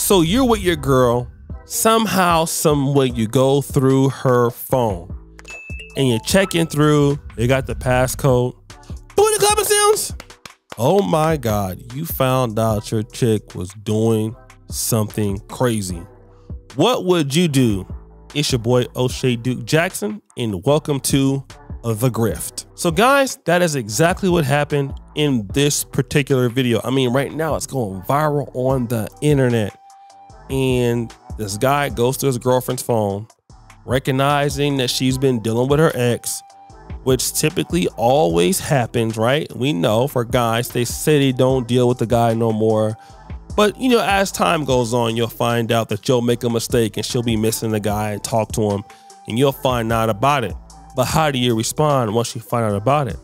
So you're with your girl, somehow, some way you go through her phone and you're checking through, you got the passcode. Booty clapping sounds. Oh my God, you found out your chick was doing something crazy. What would you do? It's your boy O'Shea Duke Jackson, and welcome to The Grift. So guys, that is exactly what happened in this particular video. I mean, right now it's going viral on the internet. And this guy goes to his girlfriend's phone, recognizing that she's been dealing with her ex, which typically always happens, right? We know for guys, they say they don't deal with the guy no more. But, you know, as time goes on, you'll find out that you'll make a mistake and she'll be missing the guy and talk to him and you'll find out about it. But how do you respond once you find out about it?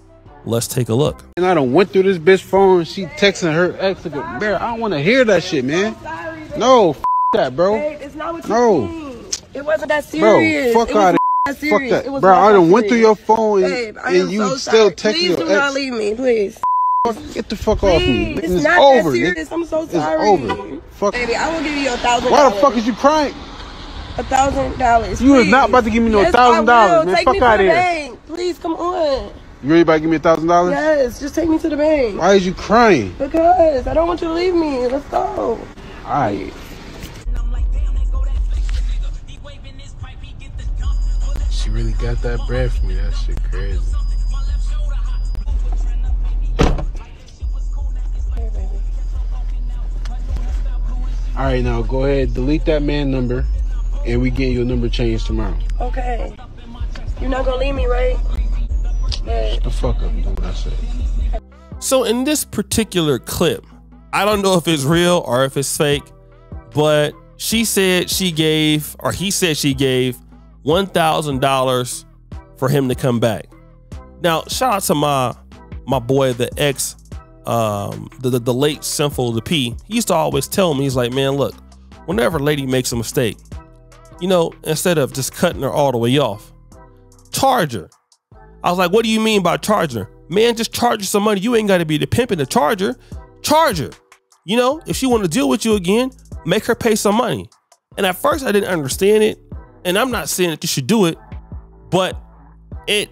Let's take a look. And I done went through this bitch phone. She texting her ex. Like, bro, I don't want to hear that shit, man. No, f that, bro. Babe, it's not what you think. It wasn't that serious. Bro, fuck out of here. Fuck that. Bro, I done went through your phone and you still texting your ex. Please do not leave me, please. Get the fuck off me. It's not over. That serious. I'm so sorry. It's over. Fuck. Baby, I will give you $1,000. Why the fuck is you crying? $1,000. You is not about to give me no $1,000, man. Take fuck me out to of the here. bank. Please, come on. You really about to give me $1,000? Yes, just take me to the bank. Why is you crying? Because I don't want you to leave me. Let's go. All right. She really got that bread for me. That shit crazy. All right, now go ahead, delete that man number, and we get your number changed tomorrow. Okay. You're not gonna leave me, right? Shut the fuck up, do what I said. So in this particular clip, I don't know if it's real or if it's fake, but she said she gave, or he said she gave $1,000 for him to come back. Now, shout out to my boy, the ex, the late Sinful the P. He used to always tell me, he's like, man, look, whenever a lady makes a mistake, you know, instead of just cutting her all the way off, charge her. I was like, what do you mean by charge her? Man, just charge her some money. You ain't got to be the pimping to charge her. Charge her. You know, if she want to deal with you again, make her pay some money. And at first I didn't understand it. And I'm not saying that you should do it, but it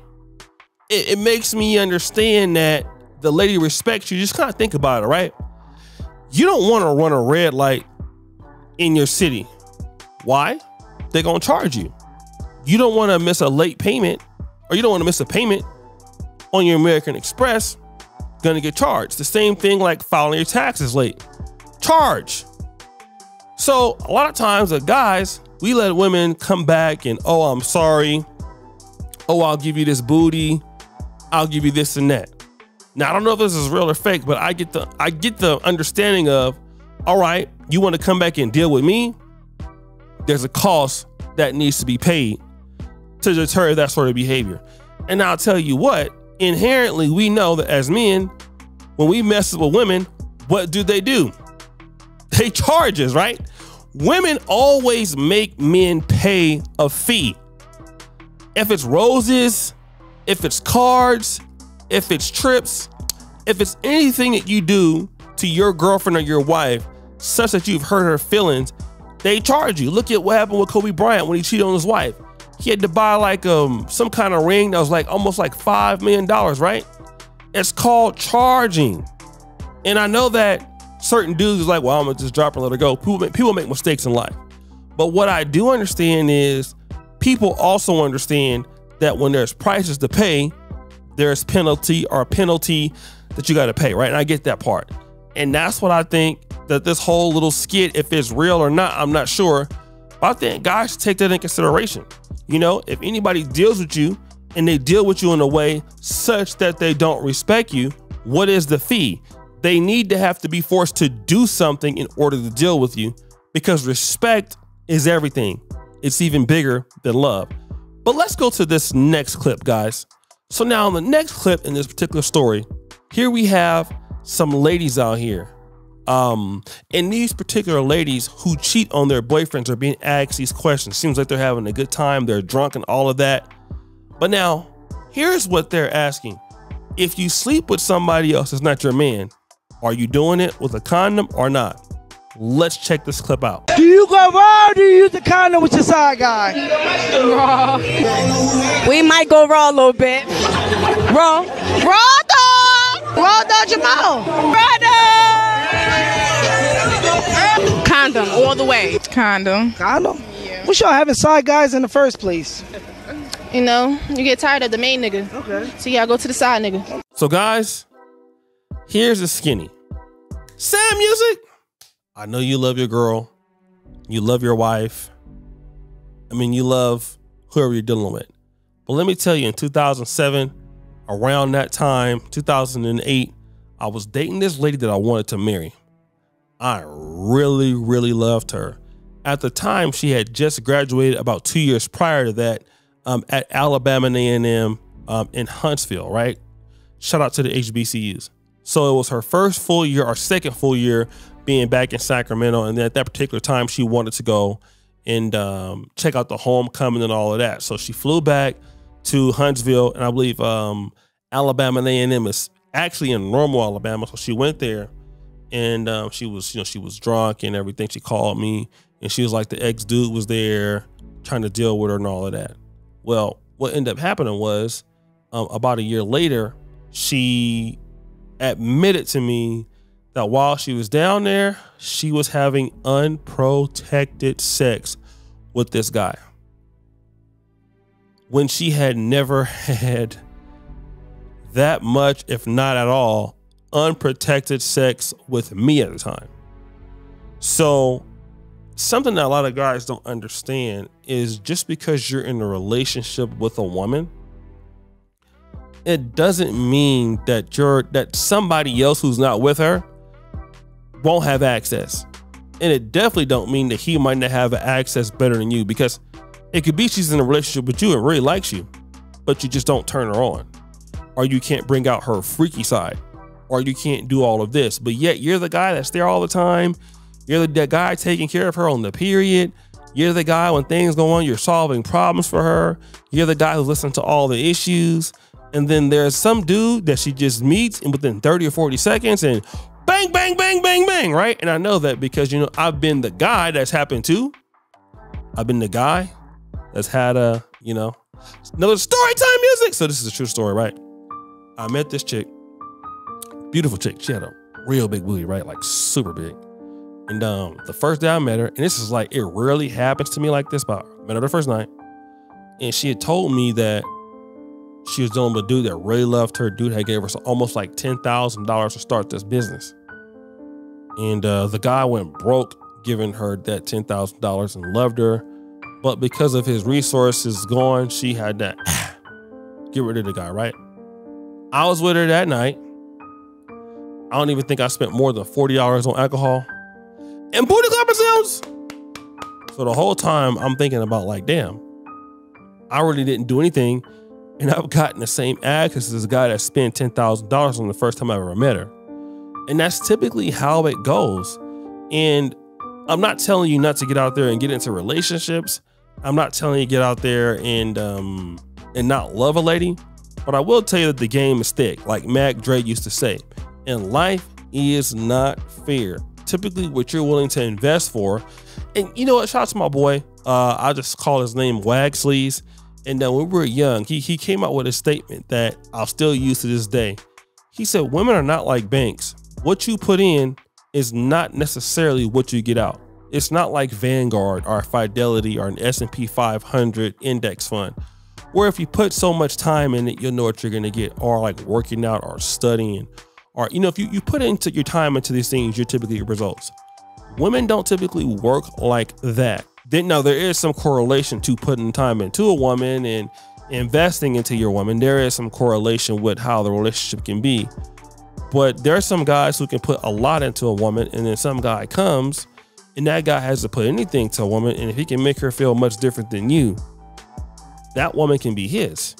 makes me understand that the lady respects you. Just kind of think about it, right? You don't want to run a red light in your city. Why? They're going to charge you. You don't want to miss a late payment, or you don't want to miss a payment on your American Express, going to get charged. The same thing like filing your taxes late. Charge. So a lot of times the guys, we let women come back and, oh, I'm sorry. Oh, I'll give you this booty. I'll give you this and that. Now, I don't know if this is real or fake, but I get the understanding of, all right, you want to come back and deal with me? There's a cost that needs to be paid to deter that sort of behavior. And I'll tell you what, inherently, we know that as men, when we mess with women, what do? They charge us, right? Women always make men pay a fee. If it's roses, if it's cards, if it's trips, if it's anything that you do to your girlfriend or your wife, such that you've hurt her feelings, they charge you. Look at what happened with Kobe Bryant when he cheated on his wife. He had to buy like some kind of ring that was like almost like $5 million, right? It's called charging. And I know that certain dudes is like, well, I'm gonna just drop and let her go. People make mistakes in life. But what I do understand is people also understand that when there's prices to pay, there's penalty that you got to pay, right? And I get that part. And that's what I think that this whole little skit, if it's real or not, I'm not sure. But I think guys should take that in consideration. You know, if anybody deals with you and they deal with you in a way such that they don't respect you, what is the fee? They need to have to be forced to do something in order to deal with you, because respect is everything. It's even bigger than love. But let's go to this next clip, guys. So now in the next clip in this particular story, here we have some ladies out here. And these particular ladies who cheat on their boyfriends are being asked these questions. Seems like they're having a good time. They're drunk and all of that. But now here's what they're asking. If you sleep with somebody else that's not your man, are you doing it with a condom or not? Let's check this clip out. Do you go raw or do you use the condom with your side guy? Raw. We might go raw a little bit. Raw. Raw dog. Raw dog Jamal. Raw dog. Condom all the way. Condom. Condom? Yeah. What's y'all having side guys in the first place? You know, you get tired of the main nigga. Okay. So you gotta go to the side nigga. So guys, here's the skinny. Sam Music, I know you love your girl. You love your wife. I mean, you love whoever you're dealing with. But let me tell you, in 2007, around that time, 2008, I was dating this lady that I wanted to marry. I really, really loved her. At the time, she had just graduated about 2 years prior to that at Alabama A&M in Huntsville, right? Shout out to the HBCUs. So it was her first full year or second full year being back in Sacramento. And then at that particular time, she wanted to go and check out the homecoming and all of that. So she flew back to Huntsville, and I believe Alabama A&M is actually in Normal, Alabama. So she went there, and she was drunk and everything. She called me, and she was like, the ex-dude was there trying to deal with her and all of that. Well, what ended up happening was about a year later, she admitted to me that while she was down there, she was having unprotected sex with this guy when she had never had that much, if not at all, unprotected sex with me at the time. So something that a lot of guys don't understand is just because you're in a relationship with a woman, it doesn't mean that somebody else who's not with her won't have access. And it definitely don't mean that he might not have access better than you, because it could be she's in a relationship with you and really likes you, but you just don't turn her on, or you can't bring out her freaky side, or you can't do all of this, but yet you're the guy that's there all the time. You're the guy taking care of her on the period. You're the guy when things go on, you're solving problems for her. You're the guy who's listening to all the issues. And then there's some dude that she just meets, and within 30 or 40 seconds, and bang, bang, bang, bang, bang, right? And I know that because, you know, I've been the guy that's happened to. I've been the guy that's had another story time music. So this is a true story, right? I met this chick, beautiful chick. She had a real big booty, right? Like super big. And the first day I met her, and this is like, it rarely happens to me like this, but I met her the first night, and she had told me that she was dealing with a dude that really loved her. Dude had gave her almost like $10,000 to start this business. And the guy went broke giving her that $10,000 and loved her. But because of his resources gone, she had to get rid of the guy, right? I was with her that night. I don't even think I spent more than $40 on alcohol and booty clapper sounds. So the whole time I'm thinking about like, damn, I really didn't do anything. And I've gotten the same access as this guy that spent $10,000 on the first time I ever met her. And that's typically how it goes. And I'm not telling you not to get out there and get into relationships. I'm not telling you to get out there and not love a lady. But I will tell you that the game is thick, like Mac Dre used to say. And life is not fair. Typically what you're willing to invest for. And you know what? Shout out to my boy. I just call his name Wag Sleeves. And then when we were young, he came out with a statement that I'll still use to this day. He said, women are not like banks. What you put in is not necessarily what you get out. It's not like Vanguard or Fidelity or an S&P 500 index fund, where if you put so much time in it, you'll know what you're going to get, or like working out or studying, or, you know, if you put into your time into these things, you're typically get results. Women don't typically work like that. Now, there is some correlation to putting time into a woman and investing into your woman. There is some correlation with how the relationship can be. But there are some guys who can put a lot into a woman, and then some guy comes and that guy has to put anything to a woman. And if he can make her feel much different than you, that woman can be his.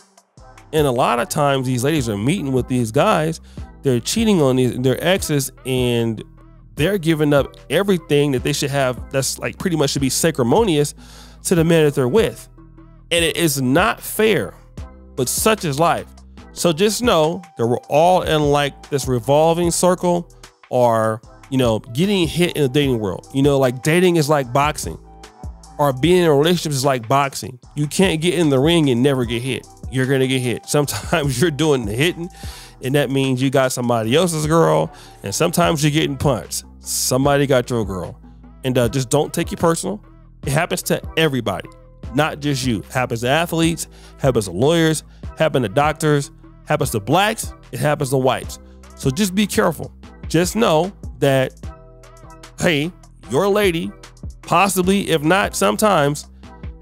And a lot of times these ladies are meeting with these guys. They're cheating on their exes, and they're giving up everything that they should have, that's like pretty much should be ceremonious, to the man that they're with. And it is not fair, but such is life. So just know that we're all in like this revolving circle, or you know, getting hit in the dating world. You know, like dating is like boxing, or being in a relationship is like boxing. You can't get in the ring and never get hit. You're going to get hit. Sometimes you're doing the hitting, and that means you got somebody else's girl, and sometimes you're getting punched. Somebody got your girl. And just don't take it personal. It happens to everybody, not just you. It happens to athletes, happens to lawyers, happens to doctors, happens to blacks, it happens to whites. So just be careful. Just know that, hey, your lady, possibly, if not sometimes,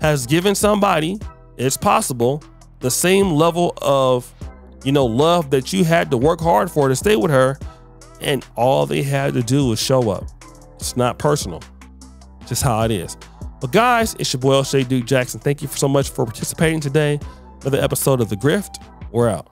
has given somebody, it's possible, the same level of, you know, love that you had to work hard for to stay with her, and all they had to do was show up. It's not personal, just how it is. But guys, it's your boy Shay Duke Jackson. Thank you so much for participating today. Another episode of The Grift. We're out.